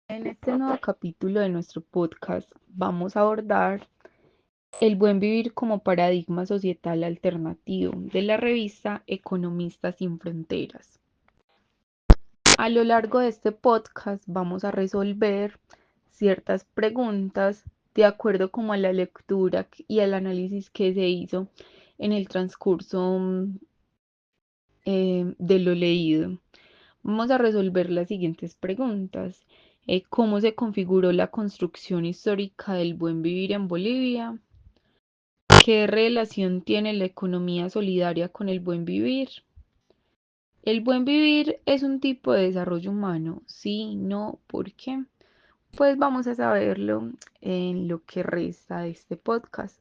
En este nuevo capítulo de nuestro podcast vamos a abordar el buen vivir como paradigma societal alternativo de la revista Economistas sin Fronteras. A lo largo de este podcast vamos a resolver ciertas preguntas de acuerdo como a la lectura y al análisis que se hizo en el transcurso de lo leído. Vamos a resolver las siguientes preguntas. ¿Cómo se configuró la construcción histórica del buen vivir en Bolivia? ¿Qué relación tiene la economía solidaria con el buen vivir? ¿El buen vivir es un tipo de desarrollo humano? Sí, no, ¿por qué? Pues vamos a saberlo en lo que resta de este podcast.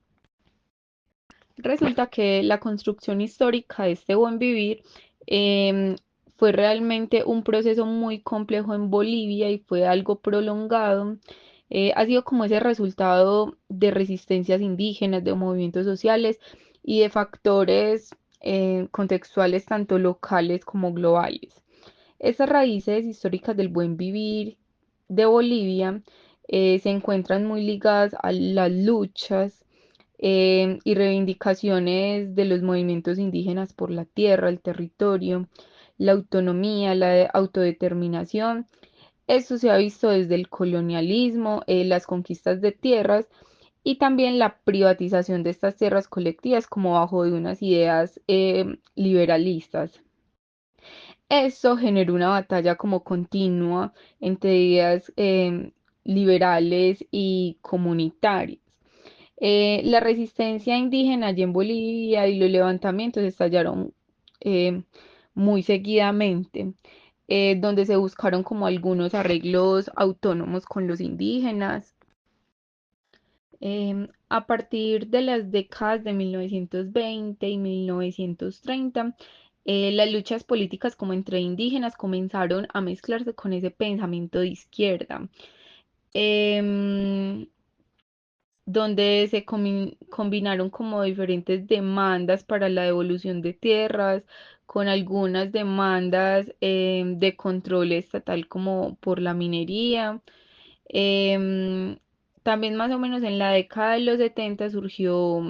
Resulta que la construcción histórica de este buen vivir em, fue realmente un proceso muy complejo en Bolivia y fue algo prolongado. Ha sido como ese resultado de resistencias indígenas, de movimientos sociales y de factores contextuales tanto locales como globales. Estas raíces históricas del buen vivir de Bolivia se encuentran muy ligadas a las luchas y reivindicaciones de los movimientos indígenas por la tierra, el territorio, la autonomía, la autodeterminación. Esto se ha visto desde el colonialismo, las conquistas de tierras y también la privatización de estas tierras colectivas como bajo de unas ideas liberalistas. Esto generó una batalla como continua entre ideas liberales y comunitarias. La resistencia indígena allí en Bolivia y los levantamientos estallaron eh, muy seguidamente, donde se buscaron como algunos arreglos autónomos con los indígenas. A partir de las décadas de 1920 y 1930, las luchas políticas como entre indígenas comenzaron a mezclarse con ese pensamiento de izquierda. Em, donde se combinaron como diferentes demandas para la devolución de tierras, con algunas demandas de control estatal como por la minería. Em, También más o menos en la década de los 70 surgió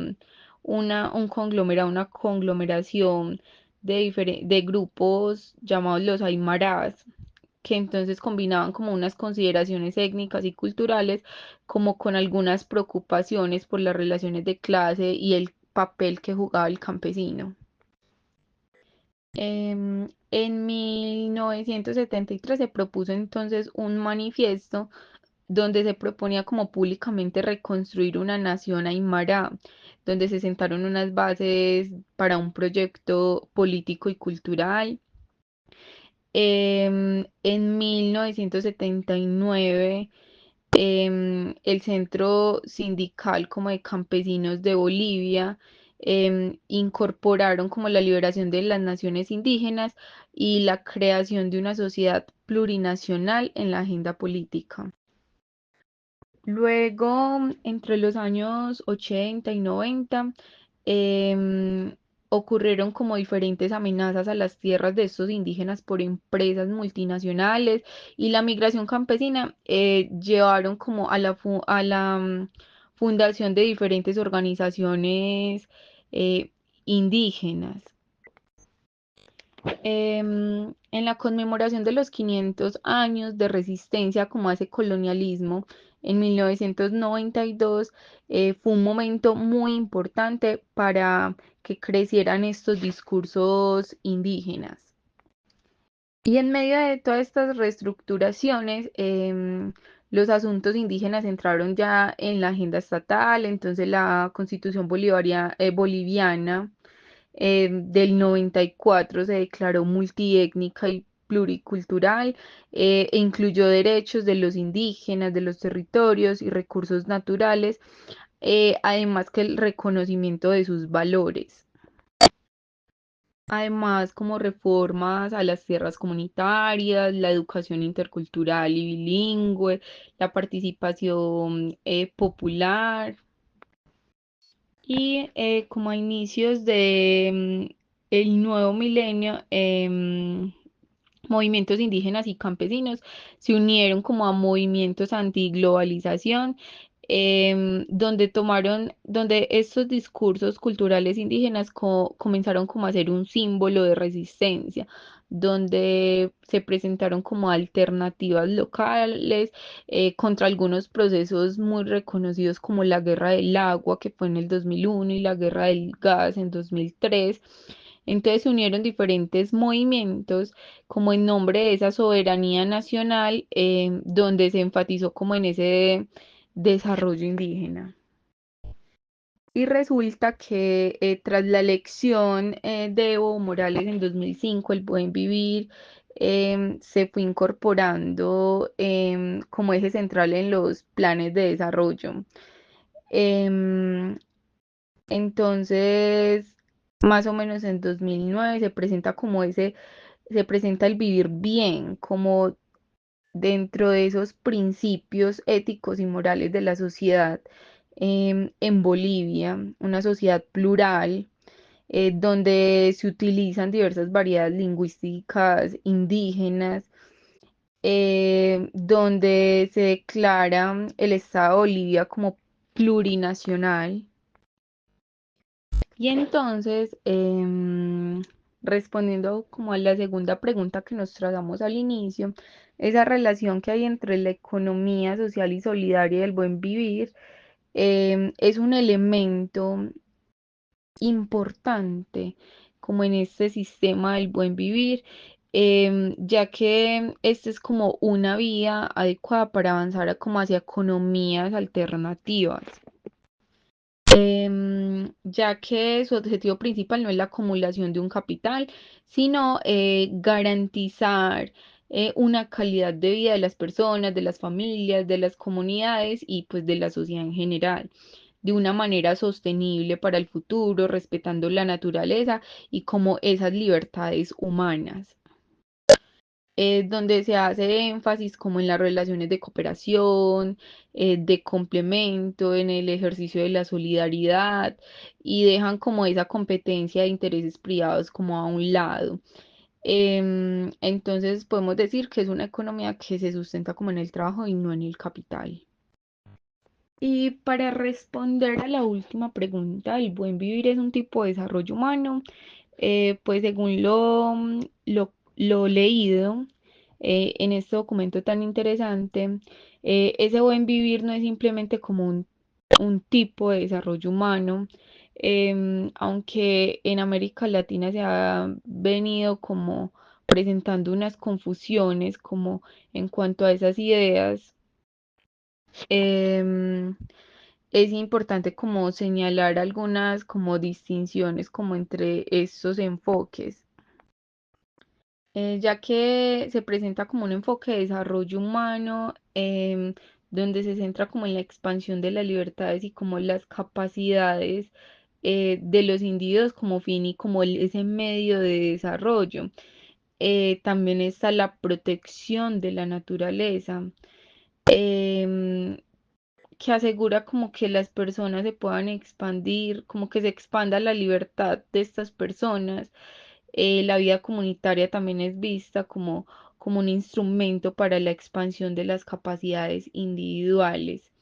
una conglomeración de grupos llamados los Aymaras, que entonces combinaban como unas consideraciones étnicas y culturales, como con algunas preocupaciones por las relaciones de clase y el papel que jugaba el campesino. En 1973 se propuso entonces un manifiesto donde se proponía como públicamente reconstruir una nación aymara, donde se sentaron unas bases para un proyecto político y cultural. En 1979, el Centro Sindical como de Campesinos de Bolivia incorporaron como la liberación de las naciones indígenas y la creación de una sociedad plurinacional en la agenda política. Luego, entre los años 80 y 90, em, ocurrieron como diferentes amenazas a las tierras de estos indígenas por empresas multinacionales y la migración campesina llevaron como a la fundación de diferentes organizaciones eh, indígenas. En la conmemoración de los 500 años de resistencia como a ese colonialismo, en 1992, fue un momento muy importante para que crecieran estos discursos indígenas. Y en medio de todas estas reestructuraciones, los asuntos indígenas entraron ya en la agenda estatal, entonces la Constitución boliviana del 94 se declaró multiétnica y pluricultural e incluyó derechos de los indígenas, de los territorios y recursos naturales, además que el reconocimiento de sus valores. Además, como reformas a las tierras comunitarias, la educación intercultural y bilingüe, la participación popular. Y como a inicios de el nuevo milenio, movimientos indígenas y campesinos se unieron como a movimientos antiglobalización, donde estos discursos culturales indígenas comenzaron como a ser un símbolo de resistencia, donde se presentaron como alternativas locales contra algunos procesos muy reconocidos como la Guerra del Agua, que fue en el 2001, y la Guerra del Gas en 2003. Entonces se unieron diferentes movimientos como en nombre de esa soberanía nacional, donde se enfatizó como en ese desarrollo indígena. Y resulta que tras la elección de Evo Morales en 2005, el Buen Vivir se fue incorporando como eje central en los planes de desarrollo. Em, entonces, más o menos en 2009 se presenta el vivir bien, como dentro de esos principios éticos y morales de la sociedad en Bolivia, una sociedad plural, donde se utilizan diversas variedades lingüísticas indígenas, donde se declara el Estado de Bolivia como plurinacional. Y entonces, respondiendo como a la segunda pregunta que nos trazamos al inicio, esa relación que hay entre la economía social y solidaria y el buen vivir es un elemento importante como en este sistema del buen vivir, ya que este es como una vía adecuada para avanzar como hacia economías alternativas, ya que su objetivo principal no es la acumulación de un capital, sino garantizar una calidad de vida de las personas, de las familias, de las comunidades y pues de la sociedad en general, de una manera sostenible para el futuro, respetando la naturaleza y como esas libertades humanas, donde se hace énfasis como en las relaciones de cooperación, de complemento, en el ejercicio de la solidaridad, y dejan como esa competencia de intereses privados como a un lado. Entonces podemos decir que es una economía que se sustenta como en el trabajo y no en el capital. Y para responder a la última pregunta, ¿el buen vivir es un tipo de desarrollo humano? Pues según lo leído en este documento tan interesante, ese buen vivir no es simplemente como un tipo de desarrollo humano, aunque en América Latina se ha venido como presentando unas confusiones como en cuanto a esas ideas. em, es importante como señalar algunas como distinciones como entre estos enfoques, ya que se presenta como un enfoque de desarrollo humano, donde se centra como en la expansión de las libertades y como las capacidades de los individuos como fin y como ese medio de desarrollo. También está la protección de la naturaleza. em, que asegura como que las personas se puedan expandir, como que se expanda la libertad de estas personas. La vida comunitaria también es vista como un instrumento para la expansión de las capacidades individuales.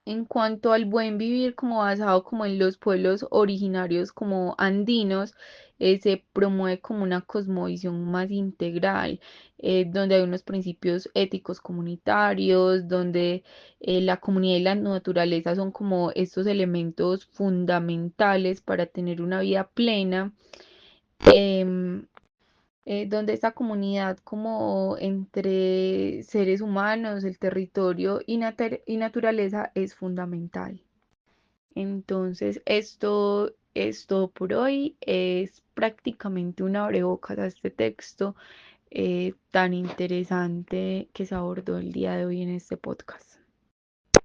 En cuanto al buen vivir, como basado como en los pueblos originarios como andinos, se promueve como una cosmovisión más integral, donde hay unos principios éticos comunitarios, donde la comunidad y la naturaleza son como estos elementos fundamentales para tener una vida plena. em, donde esta comunidad como entre seres humanos, el territorio y naturaleza es fundamental. Entonces, esto es todo por hoy. Es prácticamente una abrebocas a este texto tan interesante que se abordó el día de hoy en este podcast.